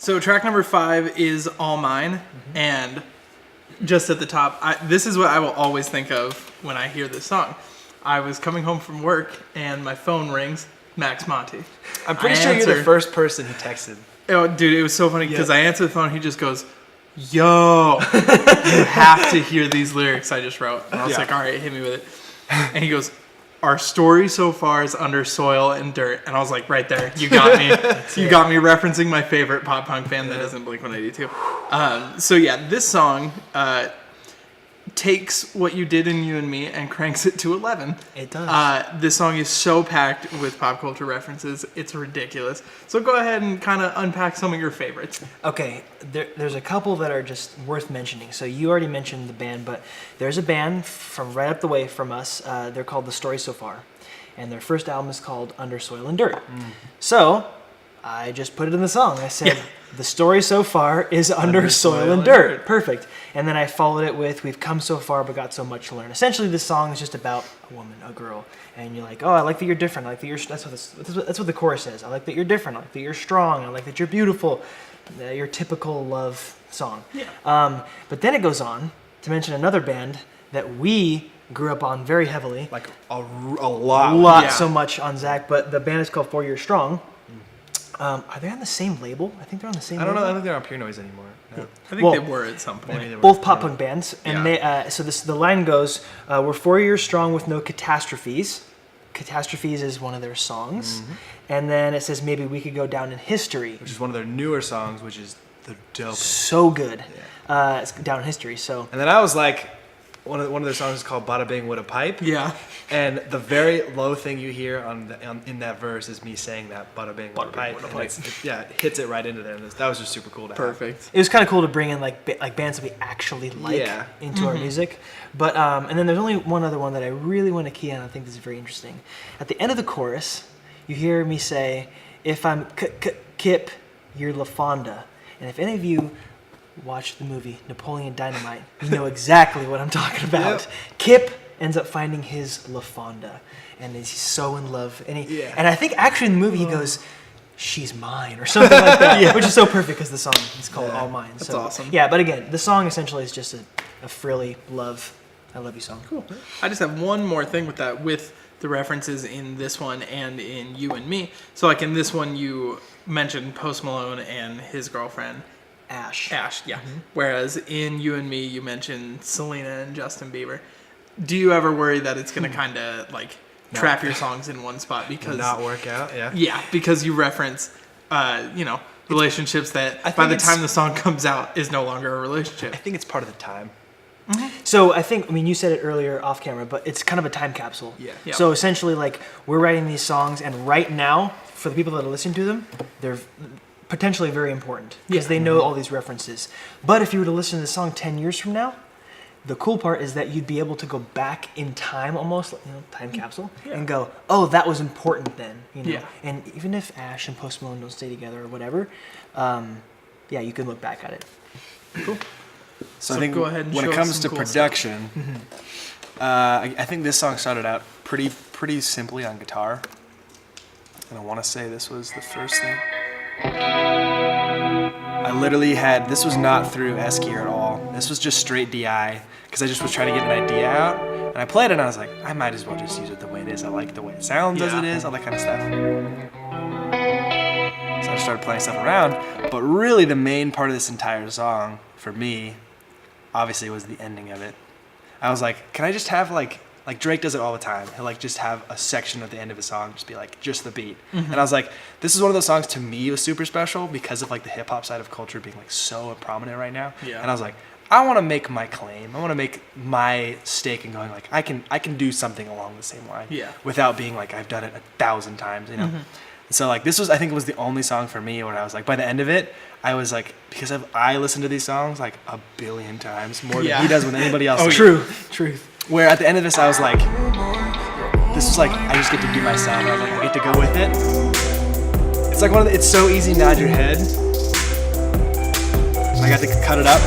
So track number 5 is All Mine, and just at the top, this is what I will always think of when I hear this song. I was coming home from work, and my phone rings, Max Monty. I'm pretty sure you're the first person he texted. Oh, dude, it was so funny because I answered the phone, he just goes, yo, you have to hear these lyrics I just wrote. And I was like, all right, hit me with it. And he goes, our story so far is under soil and dirt. And I was like, right there, you got me. You got me referencing my favorite pop punk band that isn't Blink-182. So yeah, this song takes what you did in You and Me and cranks it to 11. It does. This song is so packed with pop culture references, it's ridiculous. So go ahead and kind of unpack some of your favorites. Okay, there's a couple that are just worth mentioning. So you already mentioned the band, but there's a band from right up the way from us. They're called The Story So Far, and their first album is called Under Soil and Dirt. So I just put it in the song. I said, the story so far is under soil and dirt. Perfect. And then I followed it with, we've come so far but got so much to learn. Essentially, this song is just about a woman, a girl. And you're like, oh, I like that you're different. I like that you're, that's what the chorus says. I like that you're different. I like that you're strong. I like that you're beautiful. Your typical love song. Yeah. But then it goes on to mention another band that we grew up on very heavily. Like a lot. A lot, so much on Zach. But the band is called 4 Years Strong. Are they on the same label? I think they're on the same label. I don't know. I don't think they're on Pure Noise anymore. No. I think they were at some point. Both pop punk bands. And they, so the line goes, we're 4 years strong with no catastrophes. Catastrophes is one of their songs. And then it says, maybe we could go down in history. Which is one of their newer songs, which is the dope. So good. It's down in history. So. And then I was like, one of their songs is called Bada Bing With a Pipe. Yeah. And the very low thing you hear in that verse is me saying that Bada Bing With a Pipe. It hits it right into there. And that was just super cool to Perfect. have. It was kind of cool to bring in like bands that we actually like into our music. But and then there's only one other one that I really want to key on. I think this is very interesting. At the end of the chorus, you hear me say, if I'm Kip, you're LaFonda. And if any of you watch the movie Napoleon Dynamite, you know exactly what I'm talking about. Kip ends up finding his LaFonda, and he's so in love. And and I think actually in the movie he goes, she's mine, or something like that, which is so perfect because the song is called All Mine. That's awesome. Yeah, but again, the song essentially is just a frilly I love you song. Cool. I just have one more thing with that, with the references in this one and in You and Me. So like in this one, you mentioned Post Malone and his girlfriend, Ash, yeah. Whereas in You and Me, you mentioned Selena and Justin Bieber. Do you ever worry that it's going to kind of like trap your songs in one spot because not work out? Yeah, because you reference, relationships that by the time the song comes out is no longer a relationship. I think it's part of the time. So I mean, you said it earlier off camera, but it's kind of a time capsule. Yeah. So essentially, like, we're writing these songs, and right now, for the people that are listening to them, they're potentially very important because they know all these references. But if you were to listen to the song 10 years from now, the cool part is that you'd be able to go back in time, almost, time capsule, and go, oh, that was important then, And even if Ash and Post Malone don't stay together or whatever, you can look back at it. Cool. So I think go ahead and when it comes to production, I think this song started out pretty simply on guitar, and I want to say this was the first thing. I literally this was not through S Gear at all. This was just straight DI because I just was trying to get an idea out, and I played it and I was like, I might as well just use it the way it is. I like the way it sounds as it is, all that kind of stuff. So I started playing stuff around, but really the main part of this entire song for me, obviously, was the ending of it. I was like, can I just have like Drake does it all the time. He'll like just have a section at the end of a song, just be like just the beat. And I was like, this is one of those songs to me was super special because of like the hip hop side of culture being like so prominent right now. And I was like, I want to make my claim. I want to make my stake in going like I can do something along the same line. Without being like I've done it 1,000 times, So like this was, I think it was the only song for me where I was like, by the end of it, I was like, because I listened to these songs like 1 billion times more than he does with anybody else. Truth. Where at the end of this, I was like, this is like, I just get to do my sound. I was like, I get to go with it. It's like it's so easy, nod your head. I got to cut it up.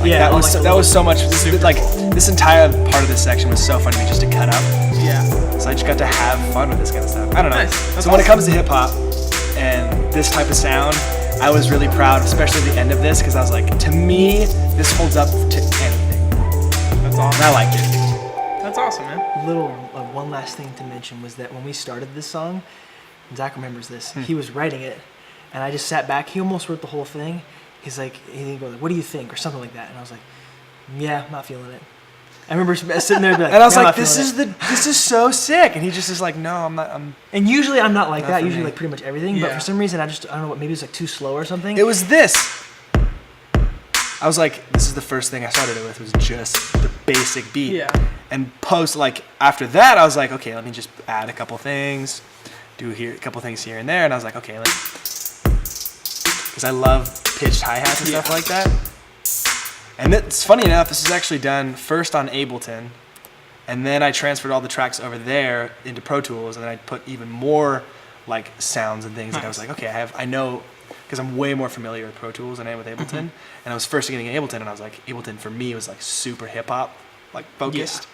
Like, that was so much, this entire part of this section was so fun to me just to cut up. So I just got to have fun with this kind of stuff. I don't know. So when it comes to hip hop and this type of sound, I was really proud, especially the end of this, because I was like, to me, this holds up to anything. That's awesome. And I liked it. That's awesome, man. One last thing to mention was that when we started this song, Zach remembers this. He was writing it, and I just sat back. He almost wrote the whole thing. He's like, he goes, "What do you think?" or something like that, and I was like, "Yeah, I'm not feeling it." I remember sitting there, and, And I was "Yeah, I'm like, not feeling this is so sick. And he just is like, no, I'm not. And usually I'm not like Not that. for Usually me. like pretty much everything. But Yeah. for some reason I don't know what. Maybe it's like too slow or something. It was this. I was like, this is the first thing I started it with, was just the basic beat. Yeah. And after that, I was like, okay, let me just add a couple things, do a couple things here and there. And I was like, okay, because I love pitched hi-hats and stuff like that. And it's funny enough, this is actually done first on Ableton, and then I transferred all the tracks over there into Pro Tools, and then I put even more like sounds and things. And I was like, okay, I know, because I'm way more familiar with Pro Tools than I am with Ableton. And I was first getting Ableton, and I was like, Ableton for me was like super hip hop, like focused.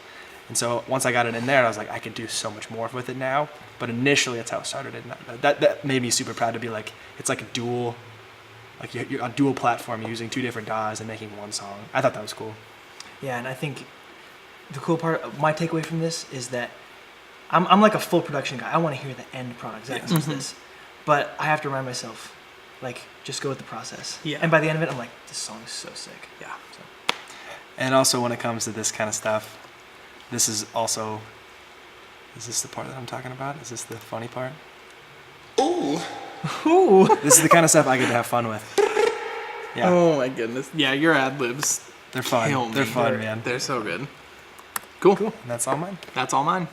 And so once I got it in there, I was like, I could do so much more with it now. But initially, that's how it started. And that made me super proud to be like, it's like a dual. Like you're on dual platform, you're using two different DAWs and making one song. I thought that was cool. Yeah, and I think the cool part, my takeaway from this is that I'm like a full production guy. I want to hear the end product. Zach says this, but I have to remind myself, like, just go with the process. Yeah. And by the end of it, I'm like, this song is so sick. Yeah. So. And also when it comes to this kind of stuff, this is also, is this the part that I'm talking about? Is this the funny part? Ooh. This is the kind of stuff I get to have fun with. Yeah. Oh my goodness. Yeah, your ad libs. They're fun. kill me. They're fun, man. They're so good. Cool. And that's all mine. That's all mine.